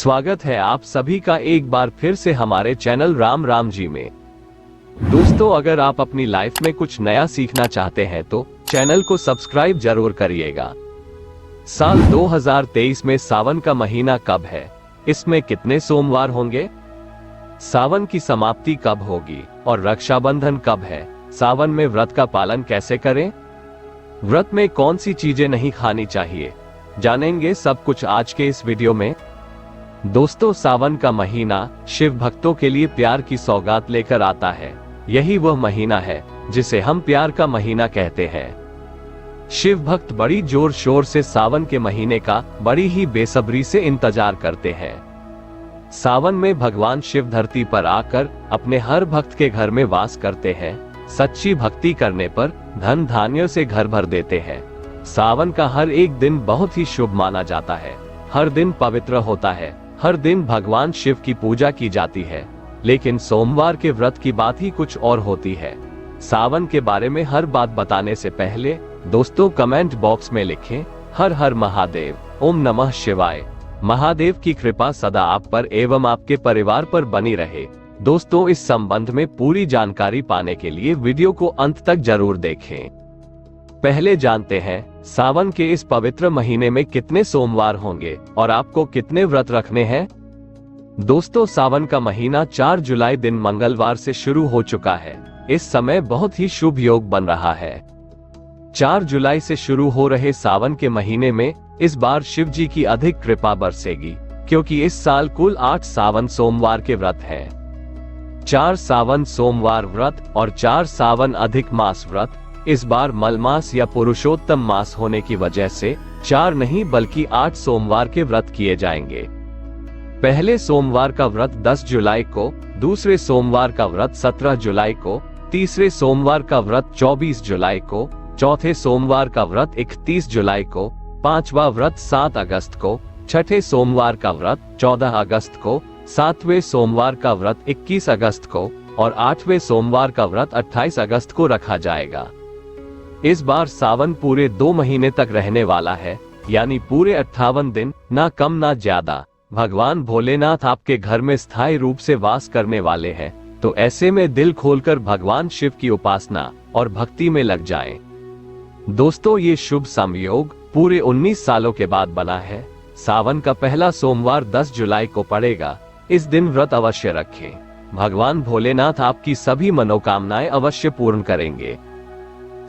स्वागत है आप सभी का एक बार फिर से हमारे चैनल राम राम जी में। दोस्तों, अगर आप अपनी लाइफ में कुछ नया सीखना चाहते हैं तो चैनल को सब्सक्राइब जरूर करिएगा। साल 2023 में सावन का महीना कब है? इसमें कितने सोमवार होंगे? सावन की समाप्ति कब होगी और रक्षाबंधन कब है? सावन में व्रत का पालन कैसे करें? व्रत में कौन सी चीजें नहीं खानी चाहिए, जानेंगे सब कुछ आज के इस वीडियो में। दोस्तों, सावन का महीना शिव भक्तों के लिए प्यार की सौगात लेकर आता है। यही वह महीना है जिसे हम प्यार का महीना कहते हैं। शिव भक्त बड़ी जोर शोर से सावन के महीने का बड़ी ही बेसब्री से इंतजार करते हैं। सावन में भगवान शिव धरती पर आकर अपने हर भक्त के घर में वास करते हैं। सच्ची भक्ति करने पर धन धान्य से घर भर देते हैं। सावन का हर एक दिन बहुत ही शुभ माना जाता है। हर दिन पवित्र होता है। हर दिन भगवान शिव की पूजा की जाती है। लेकिन सोमवार के व्रत की बात ही कुछ और होती है। सावन के बारे में हर बात बताने से पहले दोस्तों कमेंट बॉक्स में लिखें हर हर महादेव, ओम नमः शिवाय। महादेव की कृपा सदा आप पर एवं आपके परिवार पर बनी रहे। दोस्तों, इस संबंध में पूरी जानकारी पाने के लिए वीडियो को अंत तक जरूर देखें। पहले जानते हैं सावन के इस पवित्र महीने में कितने सोमवार होंगे और आपको कितने व्रत रखने हैं। दोस्तों, सावन का महीना 4 जुलाई दिन मंगलवार से शुरू हो चुका है। इस समय बहुत ही शुभ योग बन रहा है। 4 जुलाई से शुरू हो रहे सावन के महीने में इस बार शिव जी की अधिक कृपा बरसेगी, क्योंकि इस साल कुल 8 सावन सोमवार के व्रत हैं। 4 सावन सोमवार व्रत और 4 सावन अधिक मास व्रत। इस बार मलमास या पुरुषोत्तम मास होने की वजह से 4 नहीं बल्कि 8 सोमवार के व्रत किए जाएंगे। पहले सोमवार का व्रत 10 जुलाई को, दूसरे सोमवार का व्रत 17 जुलाई को, तीसरे सोमवार का व्रत 24 जुलाई को, चौथे सोमवार का व्रत 31 जुलाई को, पांचवा व्रत 7 अगस्त को, छठे सोमवार का व्रत 14 अगस्त को, सातवें सोमवार का व्रत 21 अगस्त को और 8वें सोमवार का व्रत 28 अगस्त को रखा जाएगा। इस बार सावन पूरे 2 महीने तक रहने वाला है, यानी पूरे 58 दिन, ना कम ना ज्यादा। भगवान भोलेनाथ आपके घर में स्थायी रूप से वास करने वाले हैं, तो ऐसे में दिल खोलकर भगवान शिव की उपासना और भक्ति में लग जाएं। दोस्तों, ये शुभ संयोग पूरे 19 सालों के बाद बना है। सावन का पहला सोमवार 10 जुलाई को पड़ेगा। इस दिन व्रत अवश्य रखें। भगवान भोलेनाथ आपकी सभी मनोकामनाएं अवश्य पूर्ण करेंगे।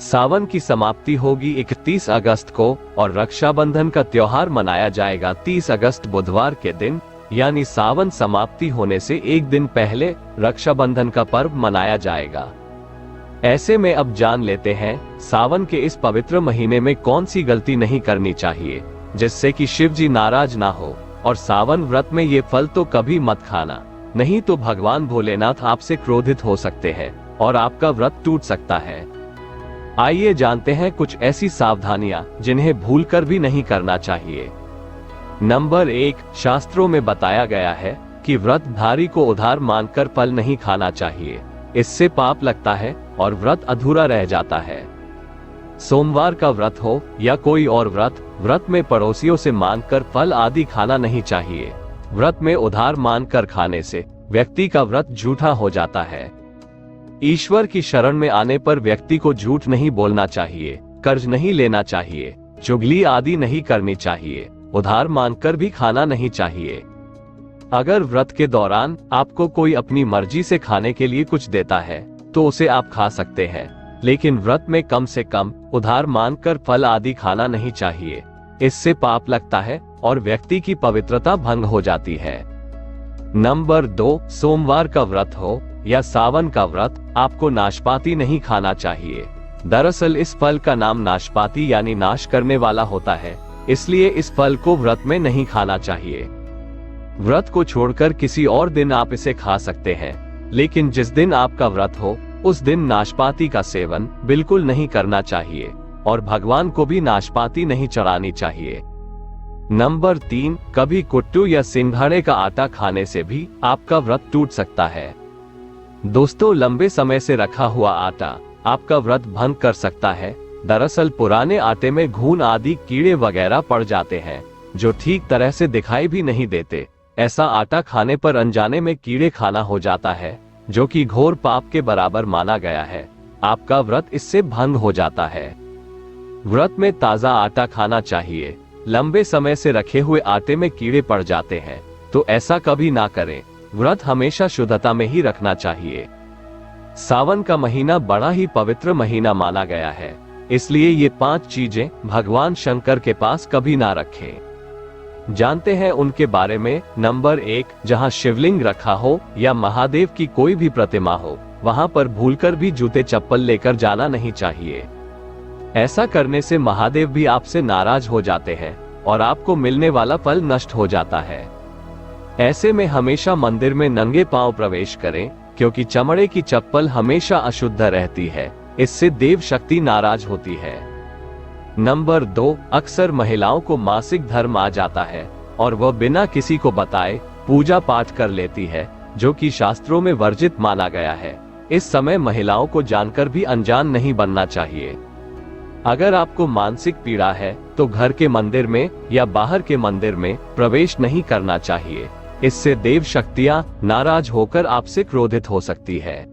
सावन की समाप्ति होगी 31 अगस्त को और रक्षाबंधन का त्योहार मनाया जाएगा 30 अगस्त बुधवार के दिन, यानी सावन समाप्ति होने से एक दिन पहले रक्षाबंधन का पर्व मनाया जाएगा। ऐसे में अब जान लेते हैं सावन के इस पवित्र महीने में कौन सी गलती नहीं करनी चाहिए, जिससे कि शिव जी नाराज ना हो। और सावन व्रत में ये फल तो कभी मत खाना, नहीं तो भगवान भोलेनाथ आपसे क्रोधित हो सकते हैं और आपका व्रत टूट सकता है। आइए जानते हैं कुछ ऐसी सावधानियां जिन्हें भूलकर भी नहीं करना चाहिए। नंबर 1, शास्त्रों में बताया गया है कि व्रतधारी को उधार मानकर फल नहीं खाना चाहिए। इससे पाप लगता है और व्रत अधूरा रह जाता है। सोमवार का व्रत हो या कोई और व्रत में पड़ोसियों से मांगकर फल आदि खाना नहीं चाहिए। व्रत में उधार मांगकर खाने से व्यक्ति का व्रत झूठा हो जाता है। ईश्वर की शरण में आने पर व्यक्ति को झूठ नहीं बोलना चाहिए, कर्ज नहीं लेना चाहिए, चुगली आदि नहीं करनी चाहिए, उधार मांगकर भी खाना नहीं चाहिए। अगर व्रत के दौरान आपको कोई अपनी मर्जी से खाने के लिए कुछ देता है तो उसे आप खा सकते हैं, लेकिन व्रत में कम से कम उधार मांगकर फल आदि खाना नहीं चाहिए। इससे पाप लगता है और व्यक्ति की पवित्रता भंग हो जाती है। नंबर 2, सोमवार का व्रत हो या सावन का व्रत, आपको नाशपाती नहीं खाना चाहिए। दरअसल इस फल का नाम नाशपाती यानी नाश करने वाला होता है, इसलिए इस फल को व्रत में नहीं खाना चाहिए। व्रत को छोड़कर किसी और दिन आप इसे खा सकते हैं, लेकिन जिस दिन आपका व्रत हो उस दिन नाशपाती का सेवन बिल्कुल नहीं करना चाहिए और भगवान को भी नाशपाती नहीं चढ़ानी चाहिए। नंबर 3, कभी कुट्टू या सिंघाड़े का आटा खाने से भी आपका व्रत टूट सकता है। दोस्तों, लंबे समय से रखा हुआ आटा आपका व्रत भंग कर सकता है। दरअसल पुराने आटे में घुन आदि कीड़े वगैरह पड़ जाते हैं, जो ठीक तरह से दिखाई भी नहीं देते। ऐसा आटा खाने पर अनजाने में कीड़े खाना हो जाता है, जो कि घोर पाप के बराबर माना गया है। आपका व्रत इससे भंग हो जाता है। व्रत में ताजा आटा खाना चाहिए। लंबे समय से रखे हुए आटे में कीड़े पड़ जाते हैं, तो ऐसा कभी ना करें। व्रत हमेशा शुद्धता में ही रखना चाहिए। सावन का महीना बड़ा ही पवित्र महीना माना गया है, इसलिए ये 5 चीजें भगवान शंकर के पास कभी ना रखें। जानते हैं उनके बारे में। नंबर 1, जहां शिवलिंग रखा हो या महादेव की कोई भी प्रतिमा हो, वहां पर भूलकर भी जूते चप्पल लेकर जाना नहीं चाहिए। ऐसा करने से महादेव भी आपसे नाराज हो जाते हैं और आपको मिलने वाला फल नष्ट हो जाता है। ऐसे में हमेशा मंदिर में नंगे पांव प्रवेश करें, क्योंकि चमड़े की चप्पल हमेशा अशुद्ध रहती है। इससे देव शक्ति नाराज होती है। नंबर 2, अक्सर महिलाओं को मासिक धर्म आ जाता है और वह बिना किसी को बताए पूजा पाठ कर लेती है, जो कि शास्त्रों में वर्जित माना गया है। इस समय महिलाओं को जानकर भी अनजान नहीं बनना चाहिए। अगर आपको मानसिक पीड़ा है तो घर के मंदिर में या बाहर के मंदिर में प्रवेश नहीं करना चाहिए। इससे देव शक्तियां नाराज होकर आपसे क्रोधित हो सकती है।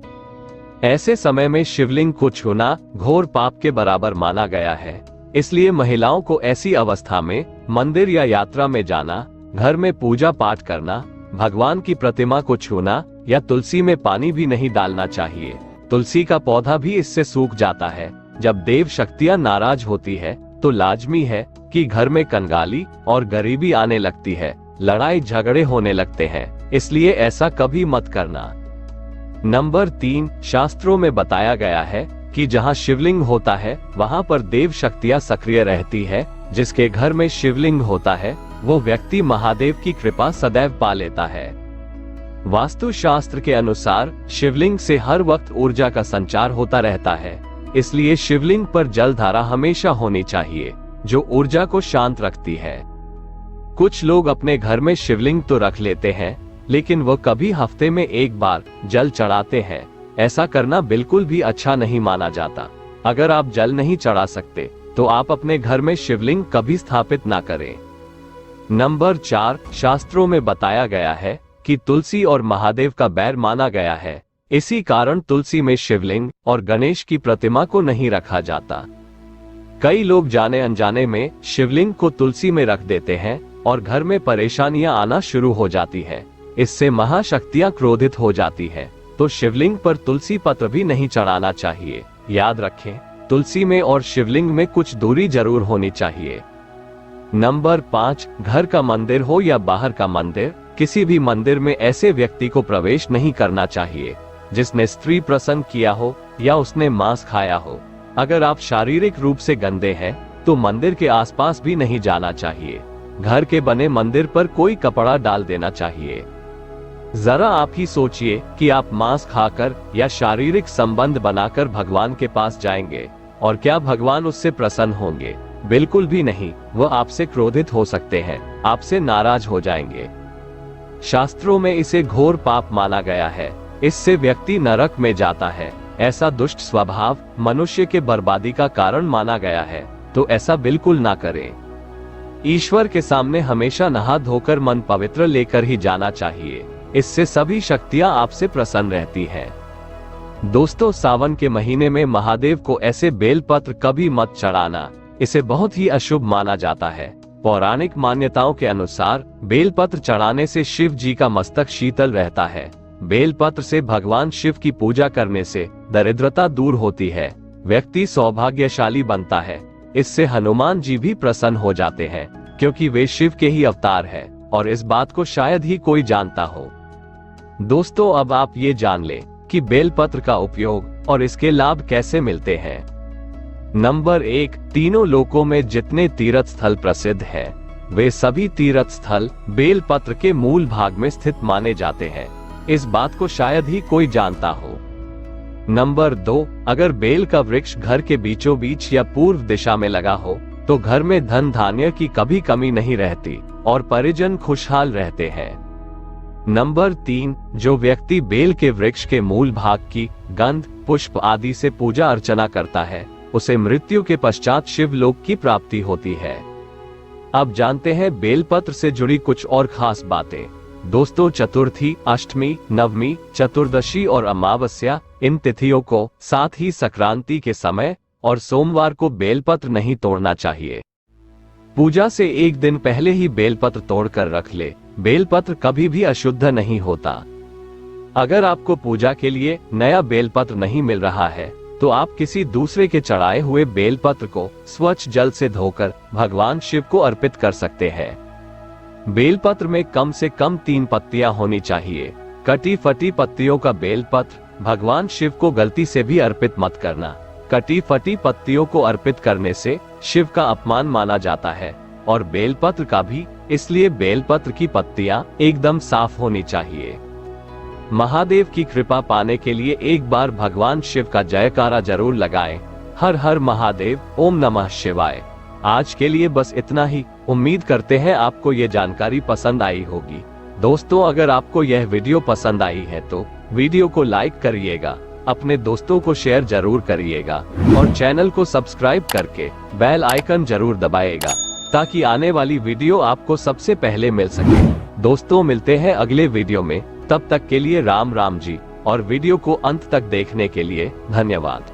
ऐसे समय में शिवलिंग को छूना घोर पाप के बराबर माना गया है। इसलिए महिलाओं को ऐसी अवस्था में मंदिर या यात्रा में जाना, घर में पूजा पाठ करना, भगवान की प्रतिमा को छूना या तुलसी में पानी भी नहीं डालना चाहिए। तुलसी का पौधा भी इससे सूख जाता है। जब देव शक्तियां नाराज होती है तो लाजमी है कि घर में कंगाली और गरीबी आने लगती है, लड़ाई झगड़े होने लगते हैं। इसलिए ऐसा कभी मत करना। नंबर 3, शास्त्रों में बताया गया है कि जहां शिवलिंग होता है वहां पर देव शक्तियां सक्रिय रहती है। जिसके घर में शिवलिंग होता है वो व्यक्ति महादेव की कृपा सदैव पा लेता है। वास्तु शास्त्र के अनुसार शिवलिंग से हर वक्त ऊर्जा का संचार होता रहता है। इसलिए शिवलिंग पर जलधारा हमेशा होनी चाहिए, जो ऊर्जा को शांत रखती है। कुछ लोग अपने घर में शिवलिंग तो रख लेते हैं, लेकिन वो कभी हफ्ते में एक बार जल चढ़ाते हैं। ऐसा करना बिल्कुल भी अच्छा नहीं माना जाता। अगर आप जल नहीं चढ़ा सकते तो आप अपने घर में शिवलिंग कभी स्थापित ना करें। नंबर 4, शास्त्रों में बताया गया है कि तुलसी और महादेव का बैर माना गया है। इसी कारण तुलसी में शिवलिंग और गणेश की प्रतिमा को नहीं रखा जाता। कई लोग जाने अनजाने में शिवलिंग को तुलसी में रख देते हैं और घर में परेशानियां आना शुरू हो जाती है। इससे महाशक्तियां क्रोधित हो जाती है। तो शिवलिंग पर तुलसी पत्र भी नहीं चढ़ाना चाहिए। याद रखें, तुलसी में और शिवलिंग में कुछ दूरी जरूर होनी चाहिए। नंबर 5, घर का मंदिर हो या बाहर का मंदिर, किसी भी मंदिर में ऐसे व्यक्ति को प्रवेश नहीं करना चाहिए जिसने स्त्री प्रसंग किया हो या उसने मांस खाया हो। अगर आप शारीरिक रूप से गंदे हैं तो मंदिर के आसपास भी नहीं जाना चाहिए। घर के बने मंदिर पर कोई कपड़ा डाल देना चाहिए। जरा आप ही सोचिए कि आप मांस खाकर या शारीरिक संबंध बनाकर भगवान के पास जाएंगे और क्या भगवान उससे प्रसन्न होंगे? बिल्कुल भी नहीं। वह आपसे क्रोधित हो सकते हैं, आपसे नाराज हो जाएंगे। शास्त्रों में इसे घोर पाप माना गया है। इससे व्यक्ति नरक में जाता है। ऐसा दुष्ट स्वभाव मनुष्य के बर्बादी का कारण माना गया है, तो ऐसा बिल्कुल ना करें। ईश्वर के सामने हमेशा नहा धोकर मन पवित्र लेकर ही जाना चाहिए। इससे सभी शक्तियां आपसे प्रसन्न रहती हैं। दोस्तों, सावन के महीने में महादेव को ऐसे बेलपत्र कभी मत चढ़ाना। इसे बहुत ही अशुभ माना जाता है। पौराणिक मान्यताओं के अनुसार बेलपत्र चढ़ाने से शिव जी का मस्तक शीतल रहता है। बेलपत्र से भगवान शिव की पूजा करने से दरिद्रता दूर होती है, व्यक्ति सौभाग्यशाली बनता है। इससे हनुमान जी भी प्रसन्न हो जाते हैं, क्योंकि वे शिव के ही अवतार हैं और इस बात को शायद ही कोई जानता हो। दोस्तों, अब आप ये जान लें कि बेलपत्र का उपयोग और इसके लाभ कैसे मिलते हैं। नंबर 1, तीनों लोकों में जितने तीर्थ स्थल प्रसिद्ध हैं, वे सभी तीर्थ स्थल बेलपत्र के मूल भाग में स्थित माने जाते हैं। इस बात को शायद ही कोई जानता हो। नंबर 2, अगर बेल का वृक्ष घर के बीचों बीच या पूर्व दिशा में लगा हो तो घर में धन धान्य की कभी कमी नहीं रहती और परिजन खुशहाल रहते हैं। नंबर 3, जो व्यक्ति बेल के वृक्ष के मूल भाग की गंध, पुष्प आदि से पूजा अर्चना करता है, उसे मृत्यु के पश्चात शिवलोक की प्राप्ति होती है। अब जानते हैं बेलपत्र से जुड़ी कुछ और खास बातें। दोस्तों, चतुर्थी, अष्टमी, नवमी, चतुर्दशी और अमावस्या इन तिथियों को, साथ ही संक्रांति के समय और सोमवार को बेलपत्र नहीं तोड़ना चाहिए। पूजा से एक दिन पहले ही बेलपत्र तोड़कर रख ले। बेलपत्र कभी भी अशुद्ध नहीं होता। अगर आपको पूजा के लिए नया बेलपत्र नहीं मिल रहा है तो आप किसी दूसरे के चढ़ाए हुए बेलपत्र को स्वच्छ जल से धोकर भगवान शिव को अर्पित कर सकते हैं। बेलपत्र में कम से कम 3 पत्तियां होनी चाहिए। कटी फटी पत्तियों का बेलपत्र भगवान शिव को गलती से भी अर्पित मत करना। कटी फटी पत्तियों को अर्पित करने से शिव का अपमान माना जाता है और बेलपत्र का भी, इसलिए बेलपत्र की पत्तियां एकदम साफ होनी चाहिए। महादेव की कृपा पाने के लिए एक बार भगवान शिव का जयकारा जरूर लगाएं। हर हर महादेव, ओम नमः शिवाय। आज के लिए बस इतना ही। उम्मीद करते हैं आपको ये जानकारी पसंद आई होगी। दोस्तों, अगर आपको यह वीडियो पसंद आई है तो वीडियो को लाइक करिएगा, अपने दोस्तों को शेयर जरूर करिएगा और चैनल को सब्सक्राइब करके बेल आइकन जरूर दबाएगा ताकि आने वाली वीडियो आपको सबसे पहले मिल सके। दोस्तों, मिलते हैं अगले वीडियो में। तब तक के लिए राम राम जी, और वीडियो को अंत तक देखने के लिए धन्यवाद।